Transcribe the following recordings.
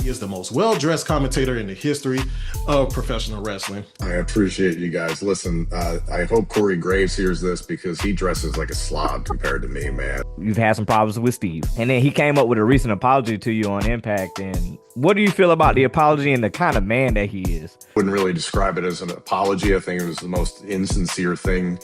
is the most well-dressed commentator in the history of professional wrestling. I appreciate you guys. Listen, I hope Corey Graves hears this because he dresses like a slob compared to me, man. You've had some problems with Steve. And then he came up with a recent apology to you on Impact. And what do you feel about the apology and the kind of man that he is? Wouldn't really describe it as an apology. I think it was the most insincere thing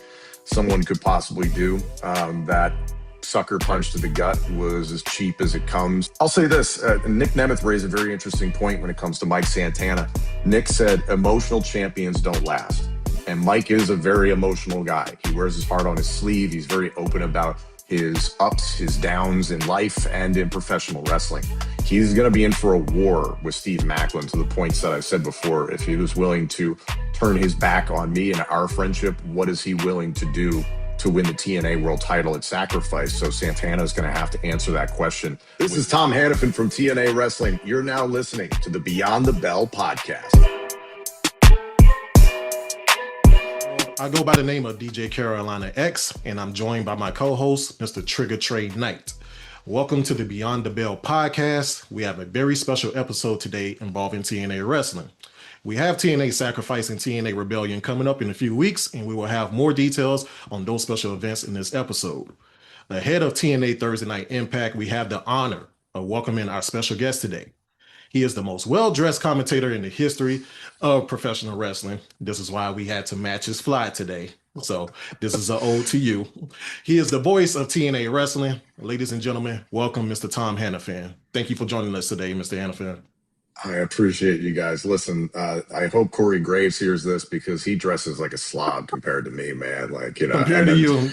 someone could possibly do. That sucker punch to the gut was as cheap as it comes. I'll say this, Nick Nemeth raised a very interesting point when it comes to Mike Santana. Nick said emotional champions don't last. And Mike is a very emotional guy. He wears his heart on his sleeve. He's very open about his ups, his downs in life and in professional wrestling. He's going to be in for a war with Steve Maclin, to the points that I've said before. If he was willing to turn his back on me and our friendship, what is he willing to do to win the TNA World title at Sacrifice? So Santana is going to have to answer that question. This is Tom Hannifan from TNA Wrestling. You're now listening to the Beyond the Bell podcast. I go by the name of DJ Carolina X, and I'm joined by my co-host, Mr. Trigger Trade Knight. Welcome to the Beyond the Bell podcast. We have a very special episode today involving TNA Wrestling. We have TNA Sacrifice and TNA Rebellion coming up in a few weeks, and we will have more details on those special events in this episode. Ahead of TNA Thursday Night Impact, we have the honor of welcoming our special guest today. He is the most well-dressed commentator in the history of professional wrestling. This is why we had to match his fly today. So this is an ode to you. He is the voice of TNA Wrestling. Ladies and gentlemen, welcome Mr. Tom Hannifan. Thank you for joining us today, Mr. Hannifan. I appreciate you guys. Listen, I hope Corey Graves hears this because he dresses like a slob compared to me, man. Like, you know, compared to you.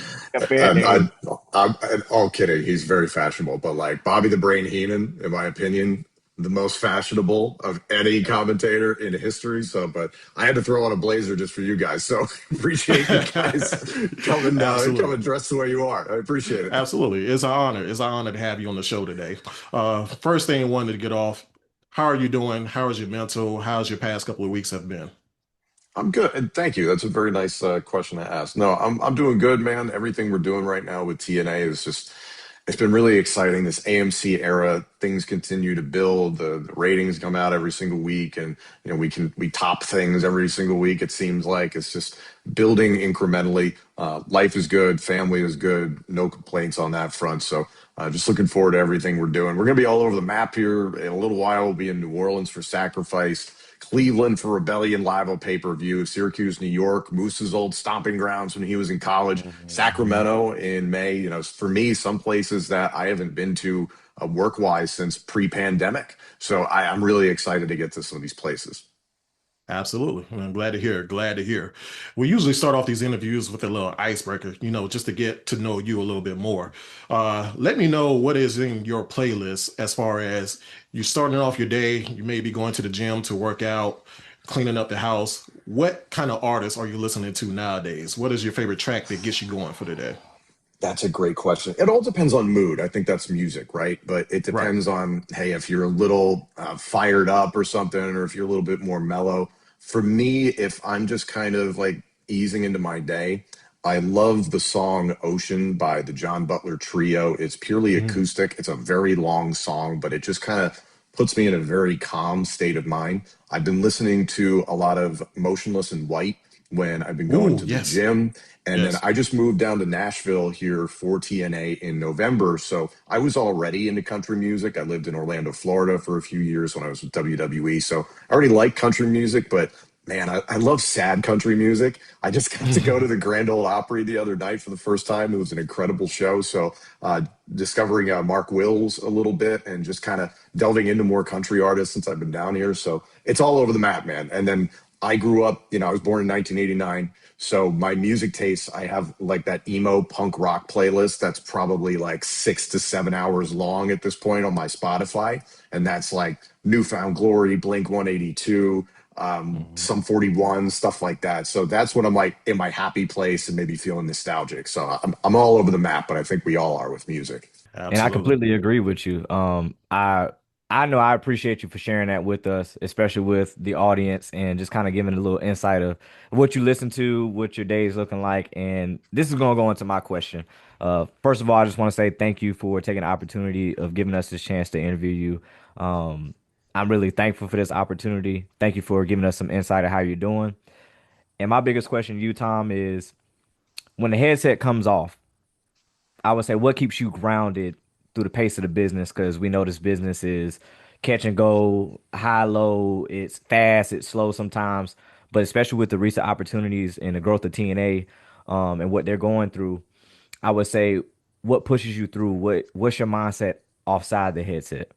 I'm all kidding. He's very fashionable, but like Bobby the Brain Heenan, in my opinion, the most fashionable of any commentator in history. So, but I had to throw on a blazer just for you guys. So appreciate you guys coming dressed the way you are. I appreciate it. Absolutely. It's an honor. It's an honor to have you on the show today. First thing I wanted to get off, how are you doing? How is your mental? How's your past couple of weeks have been? I'm good. And thank you. That's a very nice question to ask. No, I'm doing good, man. Everything we're doing right now with TNA is just, it's been really exciting. This AMC era, things continue to build. The ratings come out every single week, and you know we top things every single week. It seems like it's just building incrementally. Life is good, family is good, no complaints on that front. So just looking forward to everything we're doing. We're going to be all over the map here in a little while. We'll be in New Orleans for Sacrifice, Cleveland for Rebellion live on pay-per-view, Syracuse, New York, Moose's old stomping grounds when he was in college, Sacramento in May. You know, for me, some places that I haven't been to work-wise since pre-pandemic. So I'm really excited to get to some of these places. Absolutely. I'm glad to hear. Glad to hear. We usually start off these interviews with a little icebreaker, you know, just to get to know you a little bit more. Let me know what is in your playlist as far as you're starting off your day. You may be going to the gym to work out, cleaning up the house. What kind of artists are you listening to nowadays? What is your favorite track that gets you going for the day? That's a great question. It all depends on mood. I think that's music, right? But it depends on, hey, if you're a little fired up or something, or if you're a little bit more mellow. For me, if I'm just kind of like easing into my day, I love the song Ocean by the John Butler Trio. It's purely acoustic. It's a very long song, but it just kind of puts me in a very calm state of mind. I've been listening to a lot of Motionless in White when I've been going to the gym. And then I just moved down to Nashville here for TNA in November. So I was already into country music. I lived in Orlando, Florida for a few years when I was with WWE. So I already like country music, but man, I love sad country music. I just got to go to the Grand Ole Opry the other night for the first time. It was an incredible show. So discovering Mark Wills a little bit and just kind of delving into more country artists since I've been down here. So it's all over the map, man. And then I grew up, you know, I was born in 1989. So my music tastes, I have like that emo punk rock playlist that's probably like 6 to 7 hours long at this point on my Spotify. And that's like Newfound Glory, Blink 182, Sum 41, stuff like that. So that's when I'm like in my happy place and maybe feeling nostalgic. So I'm all over the map, but I think we all are with music. Absolutely. And I completely agree with you. I know I appreciate you for sharing that with us, especially with the audience, and just kind of giving a little insight of what you listen to, what your day is looking like. And this is going to go into my question. First of all, I just want to say thank you for taking the opportunity of giving us this chance to interview you. I'm really thankful for this opportunity. Thank you for giving us some insight of how you're doing. And my biggest question to you, Tom, is when the headset comes off, I would say what keeps you grounded through the pace of the business? Because we know this business is catch and go, high, low, it's fast, it's slow sometimes, but especially with the recent opportunities and the growth of TNA, and what they're going through, I would say what pushes you through? What's your mindset offside the headset?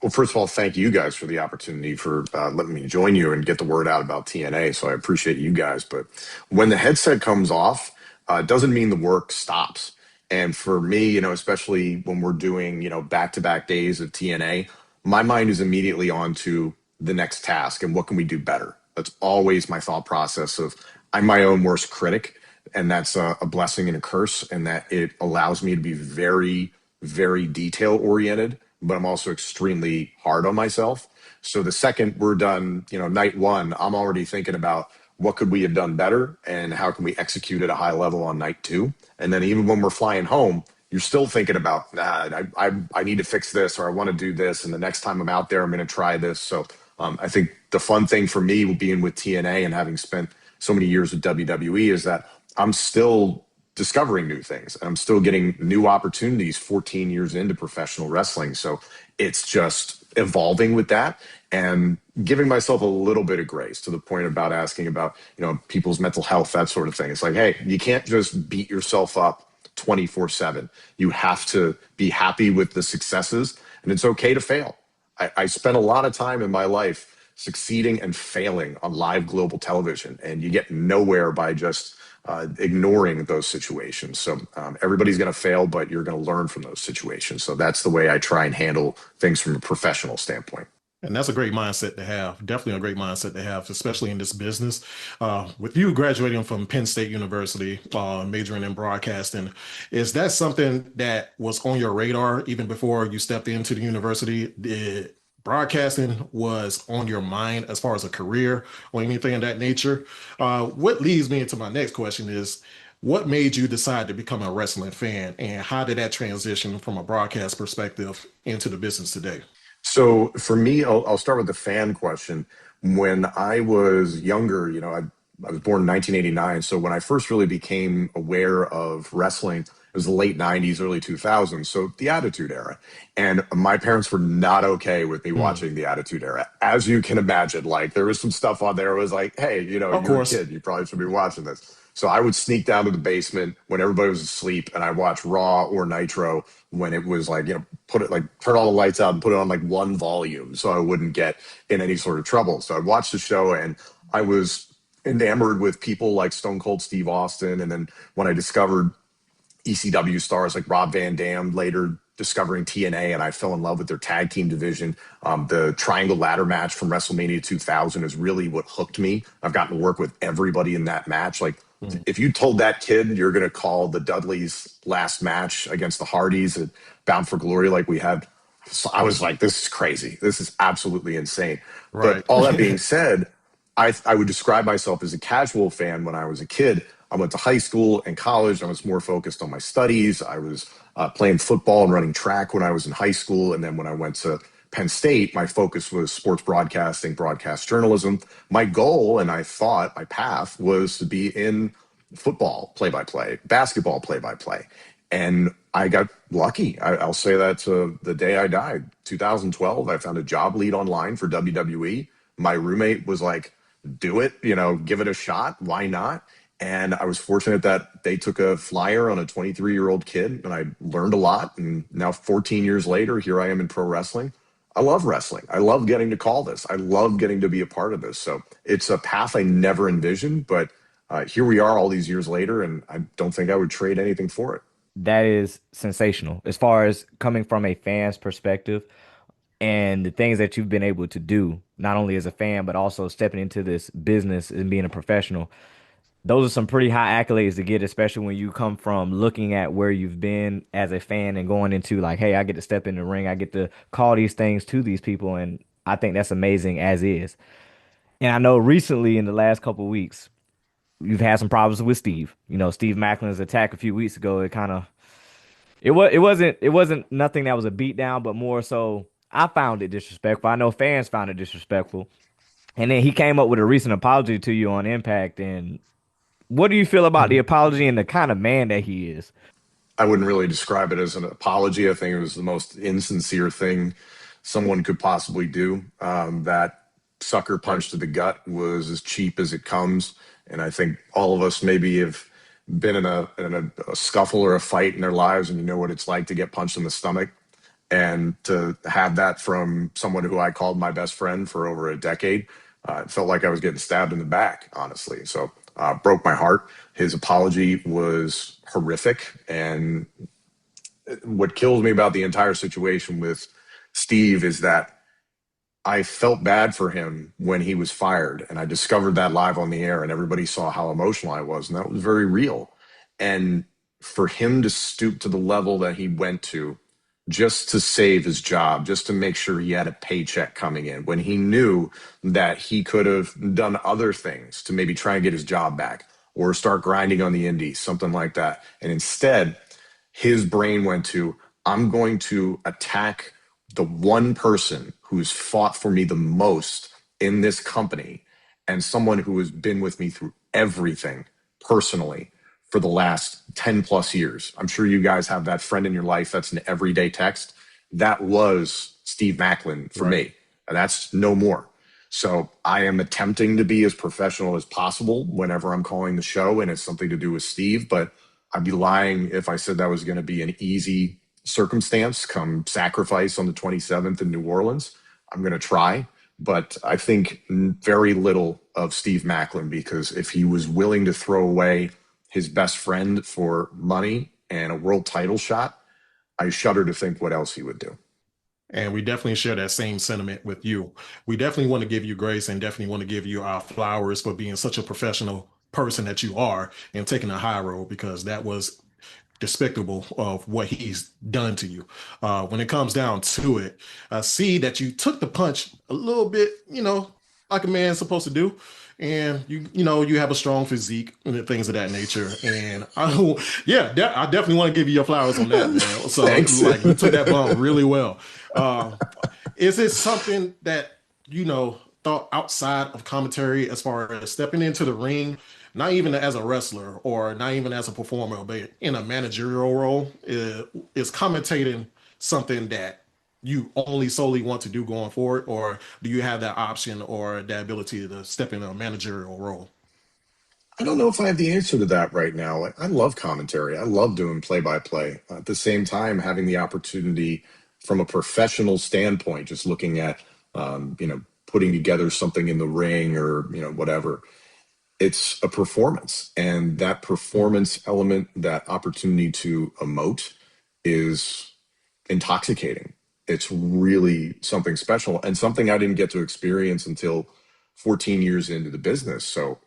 Well, first of all, thank you guys for the opportunity for letting me join you and get the word out about TNA. So I appreciate you guys. But when the headset comes off, it doesn't mean the work stops. And for me, especially when we're doing, back to back days of TNA, my mind is immediately on to the next task and what can we do better. That's always my thought process of I'm my own worst critic. And that's a blessing and a curse, and that it allows me to be very, very detail oriented, but I'm also extremely hard on myself. So the second we're done, night one, I'm already thinking about what could we have done better and how can we execute at a high level on night two. And then even when we're flying home, you're still thinking about, I need to fix this, or I want to do this. And the next time I'm out there, I'm going to try this. So I think the fun thing for me being with TNA and having spent so many years with WWE is that I'm still discovering new things. I'm still getting new opportunities 14 years into professional wrestling. So it's just evolving with that and giving myself a little bit of grace to the point about asking about, people's mental health, that sort of thing. It's like, hey, you can't just beat yourself up 24/7. You have to be happy with the successes, and it's okay to fail. I spent a lot of time in my life succeeding and failing on live global television, and you get nowhere by just ignoring those situations. So everybody's going to fail, but you're going to learn from those situations. So that's the way I try and handle things from a professional standpoint. And that's a great mindset to have. Definitely a great mindset to have, especially in this business. With you graduating from Penn State University, majoring in broadcasting, is that something that was on your radar even before you stepped into the university? Did broadcasting was on your mind as far as a career or anything of that nature? What leads me into my next question is, what made you decide to become a wrestling fan, and how did that transition from a broadcast perspective into the business today? So for me, I'll start with the fan question. When I was younger, I was born in 1989. So when I first really became aware of wrestling, it was the late 90s, early 2000s. So the Attitude Era. And my parents were not okay with me Hmm. watching the Attitude Era. As you can imagine, like there was some stuff on there that was like, hey, Of you're a course. kid. You probably should be watching this. So I would sneak down to the basement when everybody was asleep and I'd watch Raw or Nitro when it was like, put it like turn all the lights out and put it on like one volume so I wouldn't get in any sort of trouble. So I'd watch the show and I was enamored with people like Stone Cold Steve Austin. And then when I discovered ECW stars like Rob Van Dam, later discovering TNA, and I fell in love with their tag team division. The Triangle Ladder match from WrestleMania 2000 is really what hooked me. I've gotten to work with everybody in that match. Like, Hmm. if you told that kid you're going to call the Dudleys' last match against the Hardys at Bound for Glory like we had, so I was like, this is crazy. This is absolutely insane. But Right. all that being said, I would describe myself as a casual fan when I was a kid. I went to high school and college. I was more focused on my studies. I was playing football and running track when I was in high school. And then when I went to Penn State, my focus was sports broadcasting, broadcast journalism. My goal, and I thought my path, was to be in football play by play, basketball play by play. And I got lucky. I'll say that to the day I died. 2012, I found a job lead online for WWE. My roommate was like, do it, give it a shot. Why not? And I was fortunate that they took a flyer on a 23-year-old kid, and I learned a lot. And now, 14 years later, here I am in pro wrestling. I love wrestling. I love getting to call this. I love getting to be a part of this. So it's a path I never envisioned, but here we are all these years later, and I don't think I would trade anything for it. That is sensational as far as coming from a fan's perspective and the things that you've been able to do, not only as a fan, but also stepping into this business and being a professional. Those are some pretty high accolades to get, especially when you come from looking at where you've been as a fan and going into like, hey, I get to step in the ring, I get to call these things to these people, and I think that's amazing as is. And I know recently in the last couple of weeks, you've had some problems with Steve. Steve Maclin's attack a few weeks ago, it kind of it wasn't nothing that was a beatdown, but more so I found it disrespectful. I know fans found it disrespectful. And then he came up with a recent apology to you on Impact. And what do you feel about the Mhm. apology and the kind of man that he is? I wouldn't really describe it as an apology. I think it was the most insincere thing someone could possibly do. That sucker Right. punch to the gut was as cheap as it comes, and I think all of us maybe have been in a scuffle or a fight in their lives, and you know what it's like to get punched in the stomach, and to have that from someone who I called my best friend for over a decade. It felt like I was getting stabbed in the back, honestly. So broke my heart. His apology was horrific, and what kills me about the entire situation with Steve is that I felt bad for him when he was fired, and I discovered that live on the air, and everybody saw how emotional I was, and that was very real. And for him to stoop to the level that he went to just to save his job, just to make sure he had a paycheck coming in, when he knew that he could have done other things to maybe try and get his job back or start grinding on the indies, something like that. And instead, his brain went to, I'm going to attack the one person who's fought for me the most in this company and someone who has been with me through everything personally for the last 10 plus years. I'm sure you guys have that friend in your life that's an everyday text. That was Steve Maclin for Right. me, and that's no more. So I am attempting to be as professional as possible whenever I'm calling the show, and it's something to do with Steve, but I'd be lying if I said that was going to be an easy circumstance come Sacrifice on the 27th in New Orleans. I'm going to try, but I think very little of Steve Maclin, because if he was willing to throw away his best friend for money and a world title shot, I shudder to think what else he would do. And we definitely share that same sentiment with you. We definitely want to give you grace and definitely want to give you our flowers for being such a professional person that you are and taking a high road, because that was despicable of what he's done to you. When it comes down to it, I see that you took the punch a little bit, like a man's supposed to do. And you have a strong physique and things of that nature. And yeah, I definitely want to give you your flowers on that, man. So Thanks. like you took that bump really well. Uh, is it something that thought outside of commentary as far as stepping into the ring, not even as a wrestler or not even as a performer, but in a managerial role? Is commentating something that you only solely want to do going forward, or do you have that option or that ability to step in a managerial role? I don't know if I have the answer to that right now. I love commentary. I love doing play by play. At the same time, having the opportunity from a professional standpoint, just looking at, putting together something in the ring or, whatever, it's a performance. And that Mhm. performance element, that opportunity to emote is intoxicating. It's really something special and something I didn't get to experience until 14 years into the business. So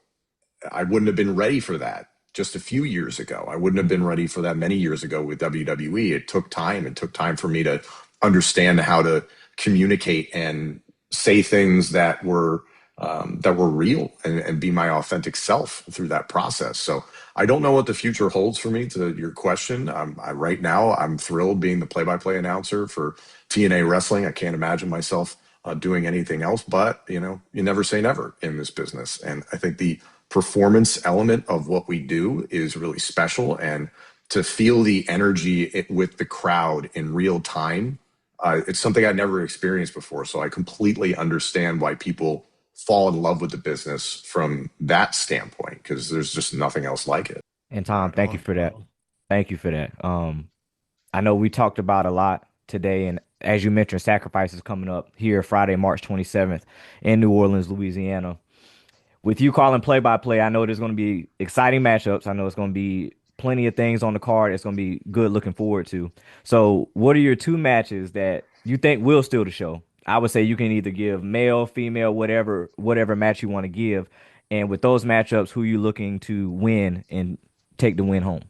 I wouldn't have been ready for that just a few years ago. I wouldn't have been ready for that many years ago with WWE. It took time. It took time for me to understand how to communicate and say things that were real and be my authentic self through that process. So I don't know what the future holds for me. To your question, right now I'm thrilled being the play-by-play announcer for TNA Wrestling. I can't imagine myself doing anything else. But you never say never in this business, and I think the performance element of what we do is really special. And to feel the energy with the crowd in real time, it's something I'd never experienced before. So I completely understand why people fall in love with the business from that standpoint, because there's just nothing else like it. And Tom, Right thank you on, for right that. on. Thank you for that. I know we talked about a lot today, and as you mentioned, Sacrifice is coming up here Friday, March 27th in New Orleans, Louisiana. With you calling play by play, I know there's going to be exciting matchups. I know it's going to be plenty of things on the card. It's going to be good looking forward to. So, what are your two matches that you think will steal the show? I would say you can either give male, female, whatever match you want to give. And with those matchups, who you looking to win and take the win home?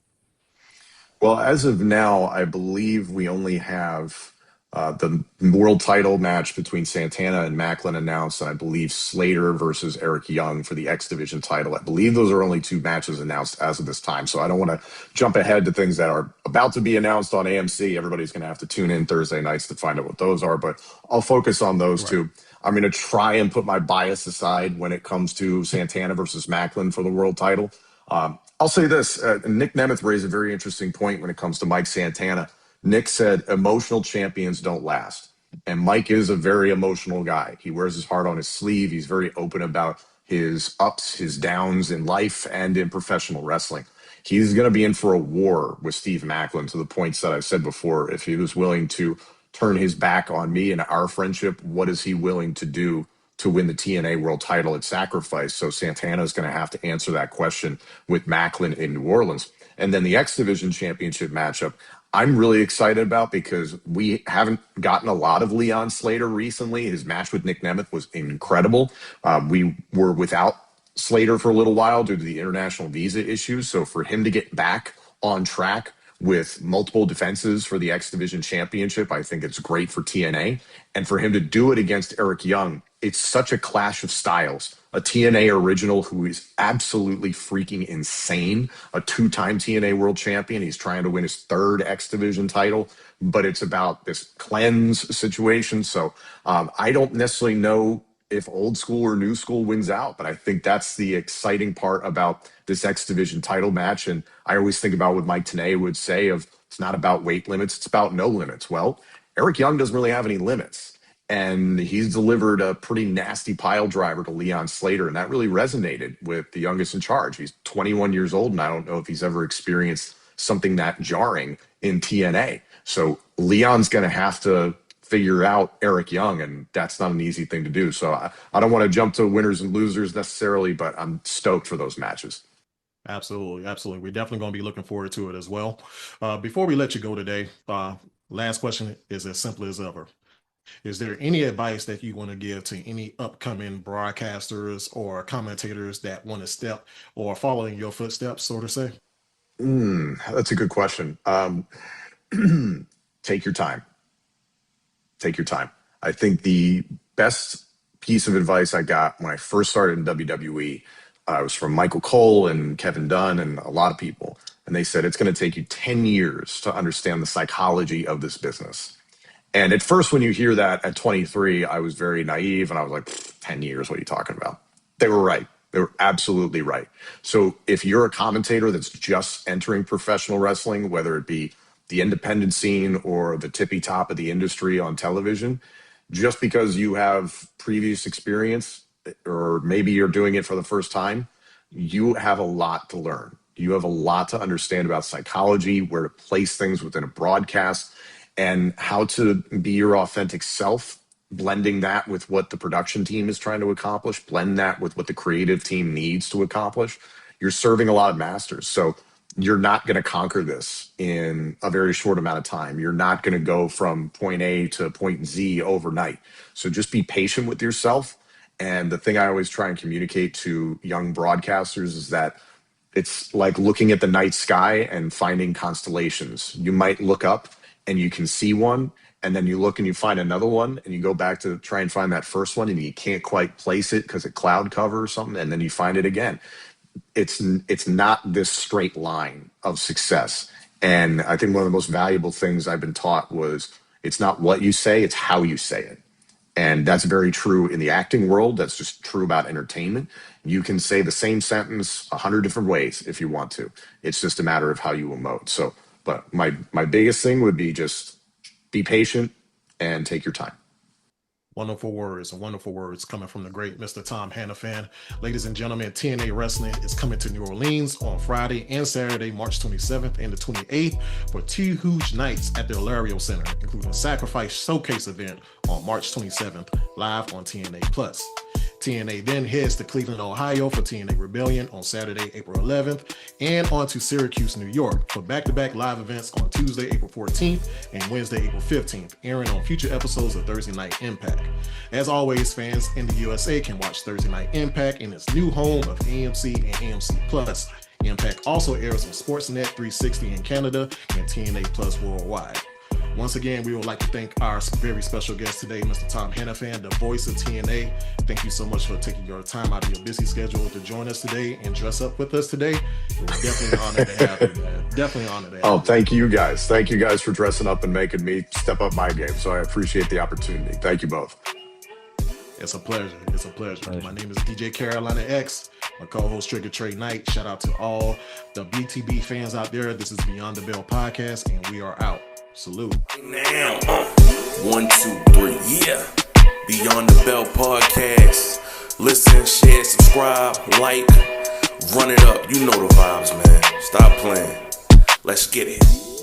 Well, as of now, I believe we only have The world title match between Santana and Maclin announced, and I believe Slater versus Eric Young for the X Division title. I believe those are only 2 matches announced as of this time. So I don't want to jump ahead to things that are about to be announced on AMC. Everybody's going to have to tune in Thursday nights to find out what those are, but I'll focus on those two. I'm going to try and put my bias aside when it comes to Santana versus Maclin for the world title. I'll say this. Nick Nemeth raised a very interesting point when it comes to Mike Santana. Nick said emotional champions don't last. And Mike is a very emotional guy. He wears his heart on his sleeve. He's very open about his ups, his downs in life and in professional wrestling. He's going to be in for a war with Steve Maclin, to the points that I've said before. If he was willing to turn his back on me and our friendship, what is he willing to do to win the TNA world title at Sacrifice? So Santana is going to have to answer that question with Maclin in New Orleans. And then the X Division championship matchup, I'm really excited about, because we haven't gotten a lot of Leon Slater recently. His match with Nick Nemeth was incredible. We were without Slater for a little while due to the international visa issues. So for him to get back on track with multiple defenses for the X Division championship, I think it's great for TNA. And for him to do it against Eric Young, it's such a clash of styles. A TNA original who is absolutely freaking insane, a 2-time TNA world champion. He's trying to win his 3rd X Division title, but it's about this cleanse situation. So I don't necessarily know if old school or new school wins out, but I think that's the exciting part about this X Division title match. And I always think about what Mike Tenay would say of, it's not about weight limits, it's about no limits. Well, Eric Young doesn't really have any limits. And he's delivered a pretty nasty pile driver to Leon Slater, and that really resonated with the youngest in charge. He's 21 years old, and I don't know if he's ever experienced something that jarring in TNA. So Leon's going to have to figure out Eric Young, and that's not an easy thing to do. So I don't want to jump to winners and losers necessarily, but I'm stoked for those matches. Absolutely. Absolutely. We're definitely going to be looking forward to it as well. Before we let you go today, last question is as simple as ever. Is there any advice that you want to give to any upcoming broadcasters or commentators that want to step or follow in your footsteps, so to say? That's a good question. Take your time. Take your time. I think the best piece of advice I got when I first started in WWE was from Michael Cole and Kevin Dunn and a lot of people. And they said, it's going to take you 10 years to understand the psychology of this business. And at first, when you hear that at 23, I was very naive and I was like, 10 years, what are you talking about? They were right. They were absolutely right. So if you're a commentator that's just entering professional wrestling, whether it be the independent scene or the tippy top of the industry on television, just because you have previous experience, or maybe you're doing it for the first time, you have a lot to learn. You have a lot to understand about psychology, where to place things within a broadcast, and how to be your authentic self, blending that with what the production team is trying to accomplish, blend that with what the creative team needs to accomplish. You're serving a lot of masters. So you're not going to conquer this in a very short amount of time. You're not going to go from point A to point Z overnight. So just be patient with yourself. And the thing I always try and communicate to young broadcasters is that it's like looking at the night sky and finding constellations. You might look up and you can see one, and then you look and you find another one, and you go back to try and find that first one, and you can't quite place it because of cloud cover or something, and then you find it again. It's not this straight line of success. And I think one of the most valuable things I've been taught was, it's not what you say, it's how you say it. And that's very true in the acting world. That's just true about entertainment. You can say the same sentence 100 different ways if you want to. It's just a matter of how you emote. So, but my biggest thing would be just be patient and take your time. Wonderful words coming from the great Mr. Tom Hannifan. Ladies and gentlemen, TNA Wrestling is coming to New Orleans on Friday and Saturday, March 27th and the 28th for 2 huge nights at the Alerio Center, including a Sacrifice Showcase event on March 27th, live on TNA Plus. TNA then heads to Cleveland, Ohio for TNA Rebellion on Saturday, April 11th, and on to Syracuse, New York for back-to-back live events on Tuesday, April 14th and Wednesday, April 15th, airing on future episodes of Thursday Night Impact. As always, fans in the USA can watch Thursday Night Impact in its new home of AMC and AMC Plus. Impact also airs on Sportsnet 360 in Canada and TNA Plus worldwide. Once again, we would like to thank our very special guest today, Mr. Tom Hannifan, the voice of TNA. Thank you so much for taking your time out of your busy schedule to join us today and dress up with us today. We're definitely honored to have you, man. Definitely honored to have you. Oh, thank you guys. Thank you guys for dressing up and making me step up my game. So I appreciate the opportunity. Thank you both. It's a pleasure. It's a pleasure. My name is DJ Carolina X. My co-host Trigger Trey Knight. Shout out to all the BTB fans out there. This is Beyond the Bell podcast, and we are out. Salute. Now, 1, 2, 3, yeah. Beyond the Bell podcast. Listen, share, subscribe, like, run it up. You know the vibes, man. Stop playing. Let's get it.